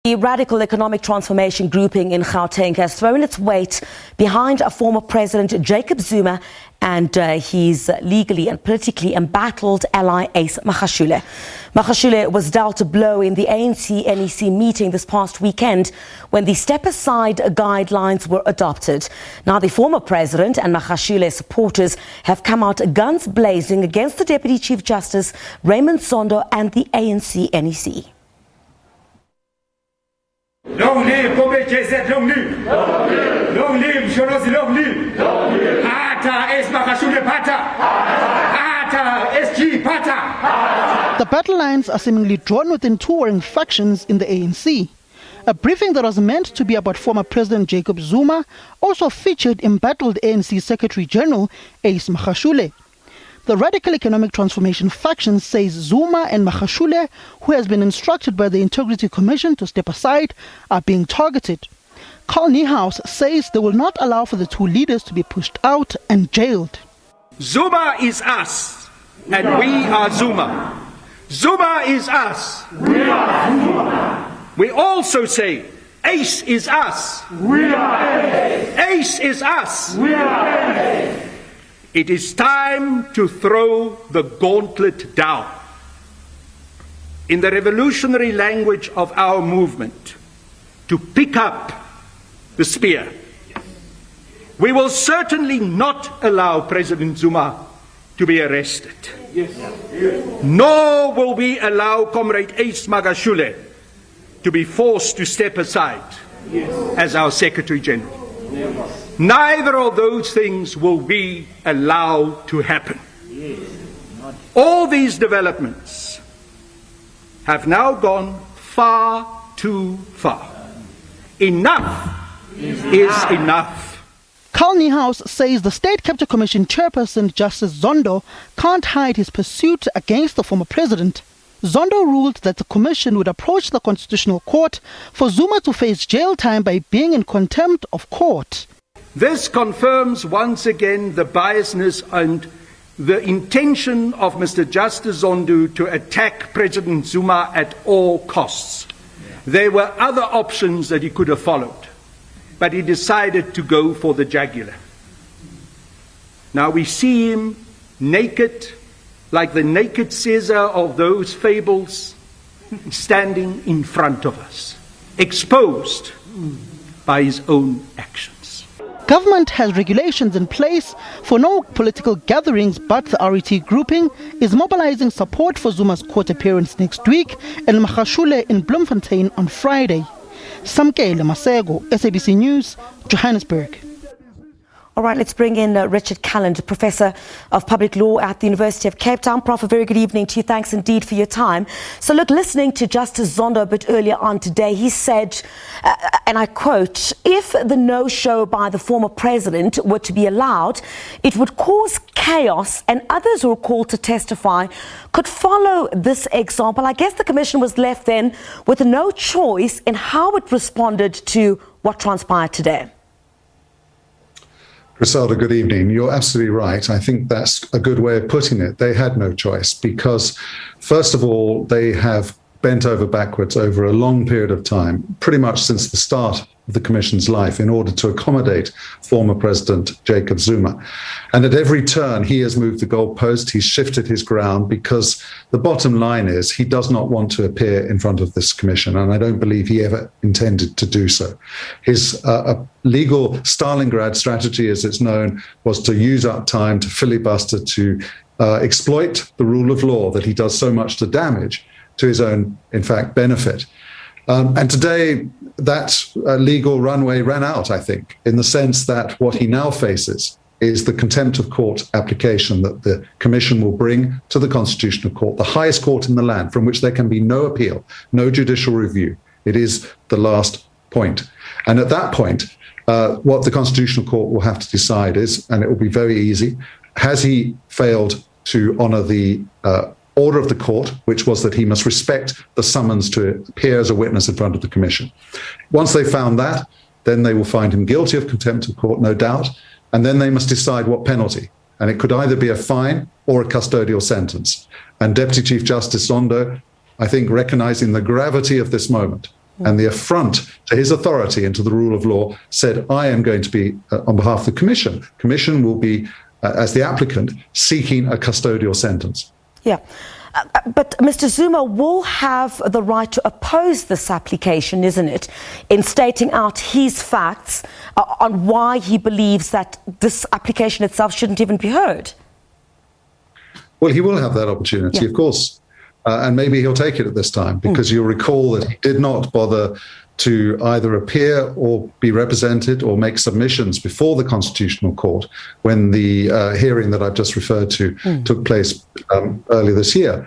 The radical economic transformation grouping in Gauteng has thrown its weight behind former President Jacob Zuma and his legally and politically embattled ally Ace Magashule. Magashule was dealt a blow in the ANC NEC meeting this past weekend when the step-aside guidelines were adopted. Now, the former president and Magashule supporters have come out guns blazing against the Deputy Chief Justice Zondo and the ANC NEC. Long live Kobe JZ, long live! Long live! Long live Shonozi, long live! Long live! Pata, Ace Magashule, Pata! Pata, SG, Pata! The battle lines are seemingly drawn within two warring factions in the ANC. A briefing that was meant to be about former President Jacob Zuma also featured embattled ANC Secretary General Ace Magashule. The radical economic transformation faction says Zuma and Magashule, who has been instructed by the Integrity Commission to step aside, are being targeted. Carl Niehaus says they will not allow for the two leaders to be pushed out and jailed. Zuma is us, and we are Zuma. Zuma is us. We are Zuma. We also say, Ace is us. We are Ace. Ace is us. We are Ace. It is time to throw the gauntlet down. In the revolutionary language of our movement, to pick up the spear. We will certainly not allow President Zuma to be arrested. Nor will we allow Comrade Ace Magashule to be forced to step aside as our Secretary General. Neither of those things will we allow to happen. All these developments have now gone far too far. Enough is enough. Carl Niehaus says the State Capture Commission chairperson Justice Zondo can't hide his pursuit against the former president. Zondo ruled that the commission would approach the Constitutional Court for Zuma to face jail time by being in contempt of court. This confirms once again the biasness and the intention of Mr. Justice Zondo to attack President Zuma at all costs. There were other options that he could have followed, but he decided to go for the jugular. Now we see him naked, like the naked Caesar of those fables, standing in front of us, exposed by his own actions. Government has regulations in place for no political gatherings, but the RET grouping is mobilizing support for Zuma's court appearance next week and Magashule in Bloemfontein on Friday. Samkele Masego, SABC News, Johannesburg. All right, let's bring in Richard Calland, Professor of Public Law at the University of Cape Town. Prof, a very good evening to you. Thanks indeed for your time. So look, listening to Justice Zondo a bit earlier on today, he said, and I quote, if the no-show by the former president were to be allowed, it would cause chaos and others who are called to testify could follow this example. I guess the commission was left then with no choice in how it responded to what transpired today. Griselda, good evening. You're absolutely right. I think that's a good way of putting it. They had no choice because, first of all, they have bent over backwards over a long period of time, pretty much since the start of the Commission's life, in order to accommodate former President Jacob Zuma. And at every turn, he has moved the goalpost, he's shifted his ground, because the bottom line is he does not want to appear in front of this Commission, and I don't believe he ever intended to do so. His legal Stalingrad strategy, as it's known, was to use up time, to filibuster, to exploit the rule of law that he does so much to damage to his own, in fact, benefit. And today, that legal runway ran out, I think, in the sense that what he now faces is the contempt of court application that the Commission will bring to the Constitutional Court, the highest court in the land, from which there can be no appeal, no judicial review. It is the last point. And at that point, what the Constitutional Court will have to decide is, and it will be very easy, has he failed to honour the order of the court, which was that he must respect the summons to appear as a witness in front of the Commission. Once they found that, then they will find him guilty of contempt of court, no doubt, and then they must decide what penalty. And it could either be a fine or a custodial sentence. And Deputy Chief Justice Zondo, I think, recognising the gravity of this moment, and the affront to his authority and to the rule of law, said, I am going to be, on behalf of the Commission, Commission will be, as the applicant, seeking a custodial sentence. Yeah. But Mr. Zuma will have the right to oppose this application, isn't it, in stating out his facts on why he believes that this application itself shouldn't even be heard? Well, he will have that opportunity, of course. And maybe he'll take it at this time, because you'll recall that he did not bother to either appear or be represented or make submissions before the Constitutional Court when the hearing that I've just referred to took place earlier this year.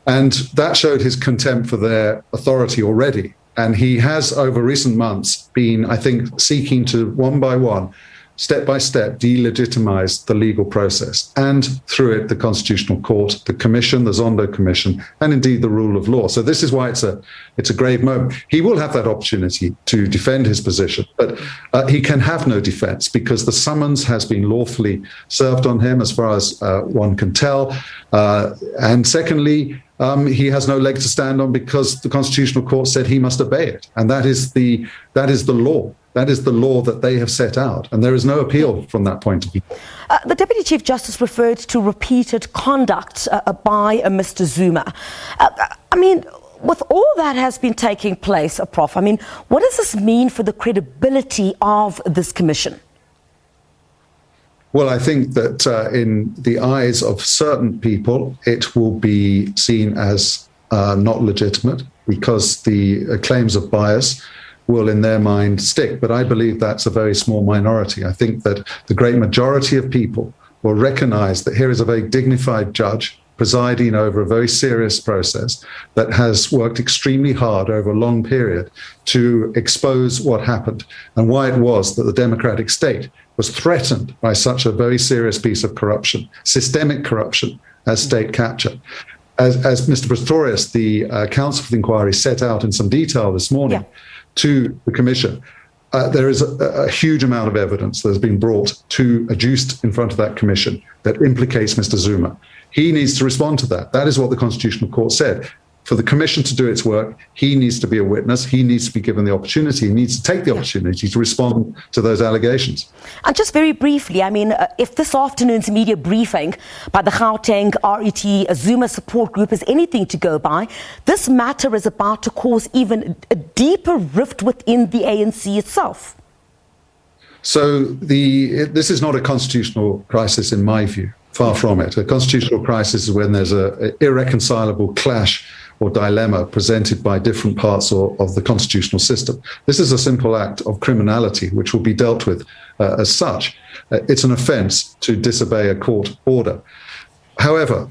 And that showed his contempt for their authority already. And he has, over recent months, been, I think, seeking to, one by one, step by step, delegitimize the legal process, and through it, the Constitutional Court, the Commission, the Zondo Commission, and indeed the rule of law. So this is why it's a grave moment. He will have that opportunity to defend his position, but he can have no defense because the summons has been lawfully served on him, as far as one can tell. And secondly, he has no leg to stand on because the Constitutional Court said he must obey it, and that is the law. That is the law that they have set out, and there is no appeal from that point of view. The Deputy Chief Justice referred to repeated conduct by Mr. Zuma. I mean, with all that has been taking place, Prof, I mean, what does this mean for the credibility of this commission? Well, I think that in the eyes of certain people, it will be seen as not legitimate because the claims of bias will in their mind stick. But I believe that's a very small minority. I think that the great majority of people will recognize that here is a very dignified judge presiding over a very serious process that has worked extremely hard over a long period to expose what happened and why it was that the democratic state was threatened by such a very serious piece of corruption, systemic corruption, as state capture. As Mr. Pretorius, the counsel for the inquiry, set out in some detail this morning, to the Commission, there is a huge amount of evidence that has been brought to adduced in front of that Commission that implicates Mr. Zuma. He needs to respond to that. That is what the Constitutional Court said. For the Commission to do its work, he needs to be a witness. He needs to be given the opportunity. He needs to take the opportunity to respond to those allegations. And just very briefly, I mean, if this afternoon's media briefing by the Gauteng RET Zuma support group is anything to go by, this matter is about to cause even a deeper rift within the ANC itself. So this is not a constitutional crisis in my view. Far from it. A constitutional crisis is when there's an irreconcilable clash or dilemma presented by different parts of the constitutional system. This is a simple act of criminality which will be dealt with as such. It's an offence to disobey a court order. However,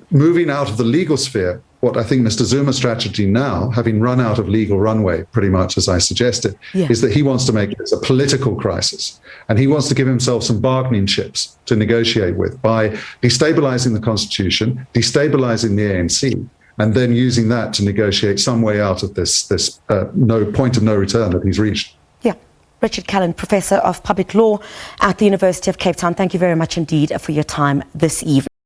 moving out of the legal sphere, what I think Mr. Zuma's strategy now, having run out of legal runway, pretty much as I suggested, is that he wants to make this a political crisis. And he wants to give himself some bargaining chips to negotiate with by destabilizing the Constitution, destabilizing the ANC, and then using that to negotiate some way out of this no point of no return that he's reached. Yeah. Richard Calland, Professor of Public Law at the University of Cape Town, thank you very much indeed for your time this evening.